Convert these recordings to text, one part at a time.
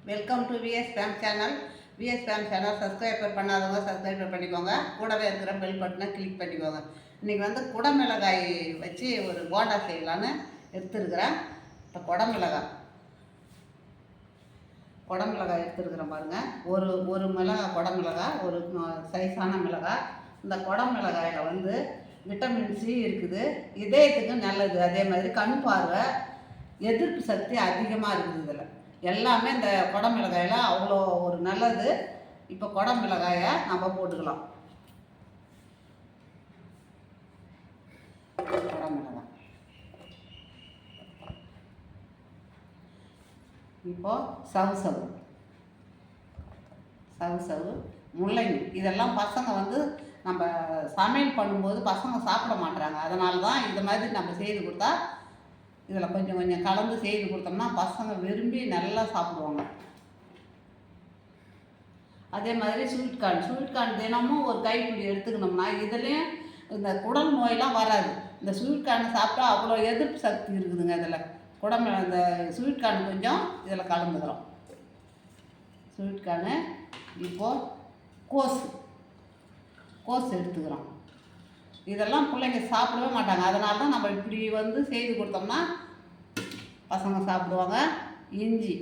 Welcome to V S fame channel. V S fame channel subscriber பண்ணாதவங்க subscriber பண்ணிக்கோங்க. கூடவே இருக்கிற பெல் பட்டனை கிளிக் பண்ணிக்கோங்க. இன்றைக்கி வந்து குடமிளகாய் வச்சு ஒரு போண்டா செய்யலான்னு எடுத்துருக்கிறேன். இப்போ குடமிளகாய் எடுத்துருக்கிறேன் பாருங்கள். ஒரு மிளகாய் குடமிளகாய், ஒரு சைஸான மிளகாய். இந்த குடமிளகாயில் வந்து விட்டமின் சி இருக்குது, இதயத்துக்கு நல்லது. அதே மாதிரி கண் பார்வை, எதிர்ப்பு சக்தி அதிகமாக இருக்குது. இதில் எல்லாமே இந்த குடமிளகாயில் அவ்வளோ ஒரு நல்லது. இப்போ குடமிளகாயை நம்ம போட்டுக்கலாம். குடமிளகாய் இப்போ சவு முள்ளங்கி, இதெல்லாம் பசங்க வந்து நம்ம சமையல் பண்ணும்போது பசங்க சாப்பிட மாட்டுறாங்க. அதனால தான் இந்த மாதிரி நம்ம செய்து கொடுத்தா, இதில் கொஞ்சம் கலந்து செய்து கொடுத்தோம்னா பசங்க விரும்பி நல்லா சாப்பிடுவாங்க. அதே மாதிரி ஸ்வீட் கார்ன் தினமும் ஒரு கைப்பிடி எடுத்துக்கணும்னா இதுலேயும் இந்த குடல் நோயெலாம் வராது. இந்த ஸ்வீட் கார்ன் சாப்பிட்டா அவ்வளோ எதிர்ப்பு சக்தி இருக்குதுங்க. இதில் இந்த ஸ்வீட் கார்ன் கொஞ்சம் இதில் கலந்துக்கிறோம். ஸ்வீட் கார்னு இப்போது கோஸ் எடுத்துக்கிறோம். இதெல்லாம் பிள்ளைங்க சாப்பிடவே மாட்டாங்க. அதனால தான் நம்ம இப்படி வந்து செய்து கொடுத்தோம்னா பசங்க சாப்பிடுவாங்க. இஞ்சி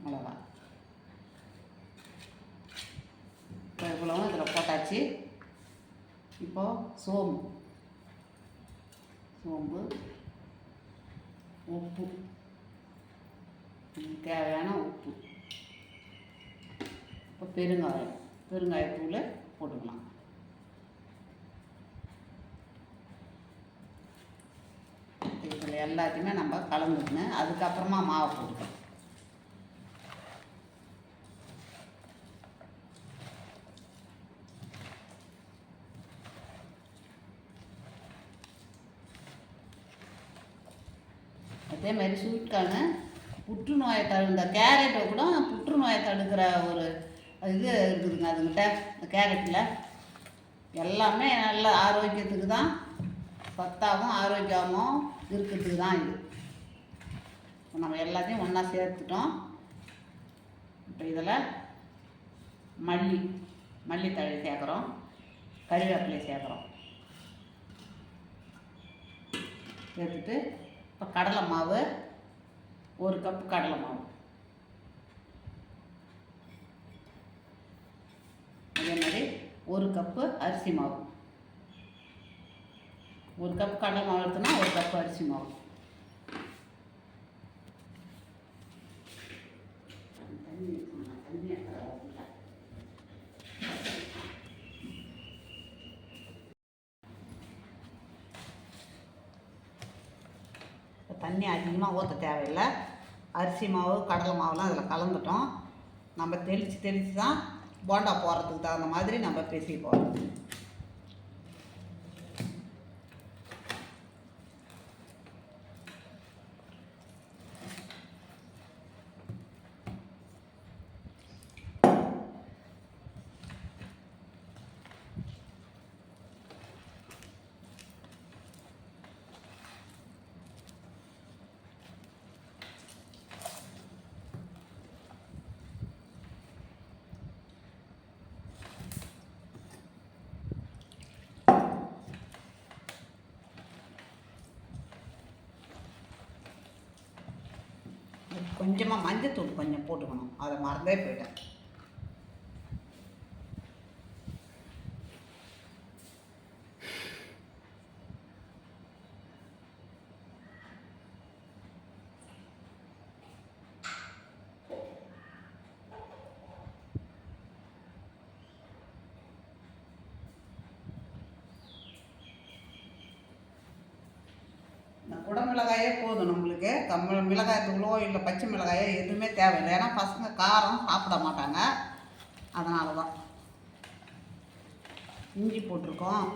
மிளகா இப்போ இவ்வளவும் இதில் போட்டாச்சு. இப்போது சோம்பு, உப்பு, தேவையான உப்பு, இப்போ பெருங்காயத்தூள் போட்டுக்கலாம். இதில் எல்லாத்தையுமே நம்ம கலந்துக்கணும். அதுக்கப்புறமா மாவு போட்டுக்கலாம். அதே மாதிரி ஸ்வீட் கார்னு புற்றுநோயை இந்த கேரட்டை கூட புற்றுநோயை தடுக்கிற ஒரு இது இருக்குதுங்க அதுங்கிட்ட. இந்த கேரட்டில் எல்லாமே நல்ல ஆரோக்கியத்துக்கு தான், சத்தாகவும் ஆரோக்கியமாகவும் இருக்கிறதுக்கு தான் இது. நம்ம எல்லாத்தையும் ஒன்றா சேர்த்துட்டோம். இப்போ இதில் மல்லித்தழை சேர்க்குறோம், கறிவேப்பிலை சேர்க்குறோம். சேர்த்துட்டு இப்போ கடலை மாவு, 1 கப்பு கடலை மாவு, அதே மாதிரி 1 கப்பு அரிசி மாவு. 1 கப் கடலை மாவு எடுத்தோன்னா 1 கப்பு அரிசி மாவு. தண்ணி அதிகமாக ஊற்ற தேவையில்லை. அரிசி மாவு கடலை மாவுலாம் அதில் கலந்துட்டோம். நம்ம தெளித்து தான் போண்டா போடுறதுக்கு தகுந்த மாதிரி நம்ம பேசி போகிறோம். கொஞ்சமாக மஞ்சத்தூள் கொஞ்சம் போட்டுக்கணும், அதை மறந்தே போயிட்டேன். குடமிளகாயே போதும் நம்மளுக்கு. மிளகாய் தூளோ இல்லை பச்சை மிளகாயோ எதுவுமே தேவையில்லை. ஏன்னா பசங்க காரம் சாப்பிட மாட்டாங்க. அதனால தான் இஞ்சி போட்டிருக்கோம்.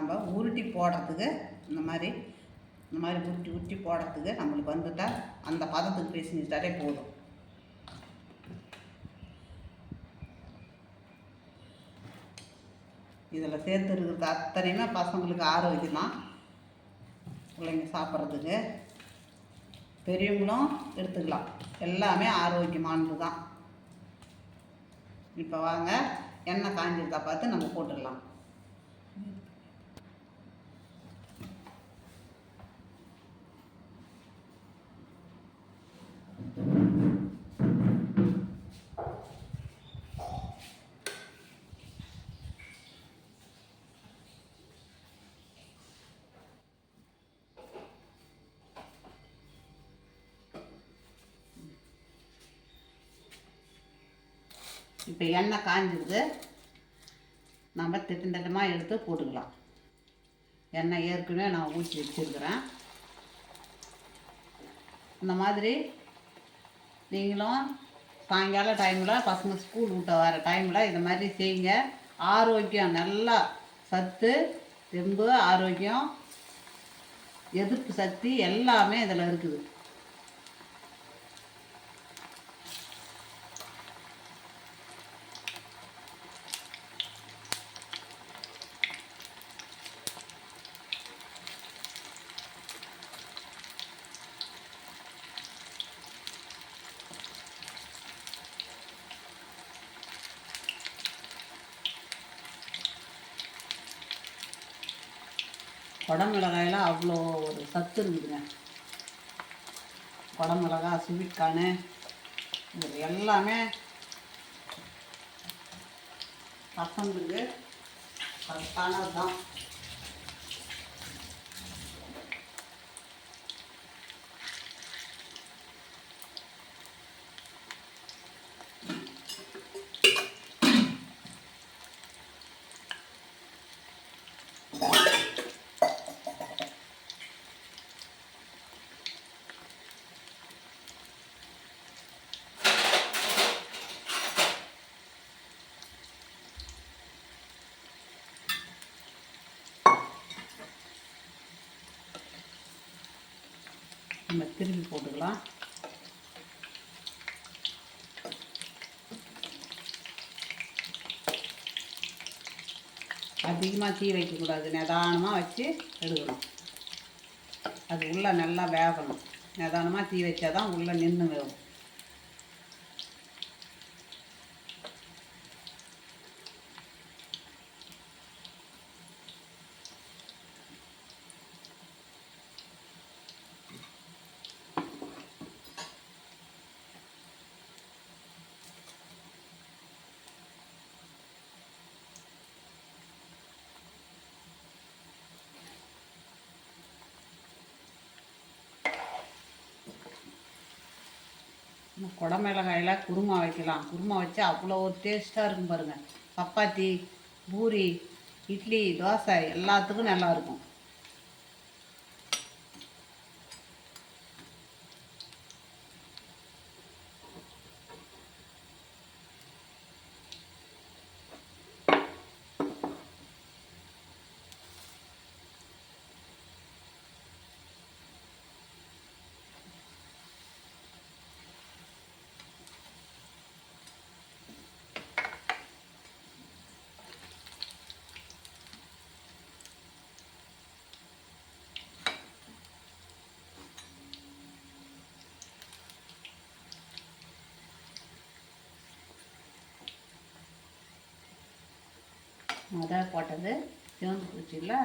நம்ம உருட்டி போடுறதுக்கு இந்த மாதிரி உருட்டி உருட்டி போடுறதுக்கு நம்மளுக்கு வந்துட்டால் அந்த பதத்துக்கு பிசைஞ்சிட்டாலே போதும். இதில் சேர்த்து இருக்கிறது அத்தனையுமே பசங்களுக்கு ஆரோக்கியம் தான், பிள்ளைங்க சாப்பிட்றதுக்கு. பெரியவங்களும் எடுத்துக்கலாம், எல்லாமே ஆரோக்கியமானது தான். இப்போ வாங்க, எண்ணெய் காஞ்சிருக்கா பார்த்து நம்ம போட்டுடலாம். இப்போ எண்ணெய் காஞ்சிடுது, நம்ம திட்டமாக எடுத்து போட்டுக்கலாம். எண்ணெய் ஏற்கனவே நான் ஊற்றி வச்சுருக்கிறேன். இந்த மாதிரி நீங்களும் சாயங்கால டைமில் பசங்க ஸ்கூல் விட்ட வர டைமில் இந்த மாதிரி செய்யுங்க. ஆரோக்கியம், நல்லா சத்து, தெம்பு, ஆரோக்கியம், எதிர்ப்பு சக்தி எல்லாமே இதில் இருக்குது. குடமிளகாயில் அவ்வளோ ஒரு சத்து இருக்குதுங்க. குடமிளகா, ஸ்வீட் இது எல்லாமே பசங்களுக்கு சத்தானது தான். நம்ம திரும்பி போட்டுக்கலாம். அதிகமாக தீ வைக்கக்கூடாது, நிதானமாக வச்சு எடுக்கணும். அது உள்ளே நல்லா வேகணும். நிதானமாக தீ வச்சா தான் உள்ளே நின்று வேகும். குடமிளகாயில் குருமா வைக்கலாம். குருமா வச்சா அவ்வளோ ஒரு டேஸ்ட்டாக இருக்கும் பாருங்கள். சப்பாத்தி, பூரி, இட்லி, தோசை எல்லாத்துக்கும் நல்லாயிருக்கும். முதல் போட்டது சிவந்து பூச்சியில்,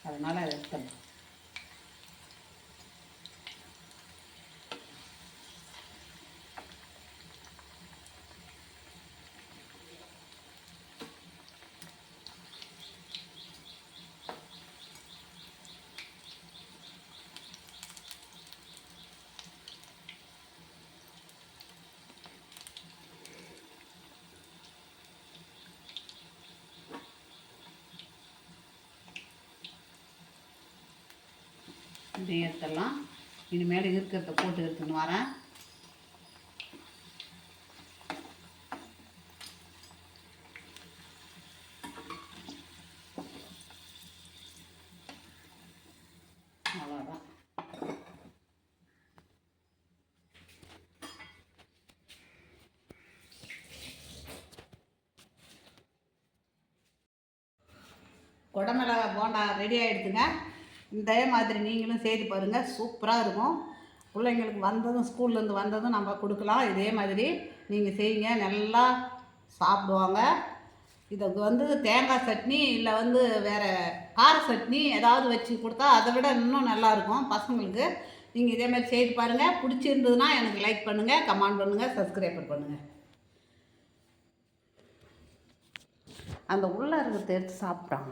அதனால் எடுத்துடலாம். இதை எடுத்துடலாம். இனிமேல் இருக்கிறத போட்டு எடுத்துன்னு வரேன். குடமிளகா போண்டா ரெடி ஆகிடுதுங்க. இதே மாதிரி நீங்களும் செய்து பாருங்கள், சூப்பராக இருக்கும். பிள்ளைங்களுக்கு வந்ததும் ஸ்கூல்லேருந்து வந்ததும் நம்ம கொடுக்கலாம். இதே மாதிரி நீங்கள் செய்யுங்க, நல்லா சாப்பிடுவாங்க. இதுக்கு வந்து தேங்காய் சட்னி இல்லை வந்து வேறு கார சட்னி ஏதாவது வச்சு கொடுத்தா அதை விட இன்னும் நல்லாயிருக்கும் பசங்களுக்கு. நீங்கள் இதே மாதிரி செய்து பாருங்கள். பிடிச்சிருந்ததுன்னா எனக்கு லைக் பண்ணுங்கள், கமெண்ட் பண்ணுங்கள், சப்ஸ்கிரைப் பண்ணுங்கள். அந்த உள்ளே இருக்கிறத எடுத்து சாப்பிட்டாங்க.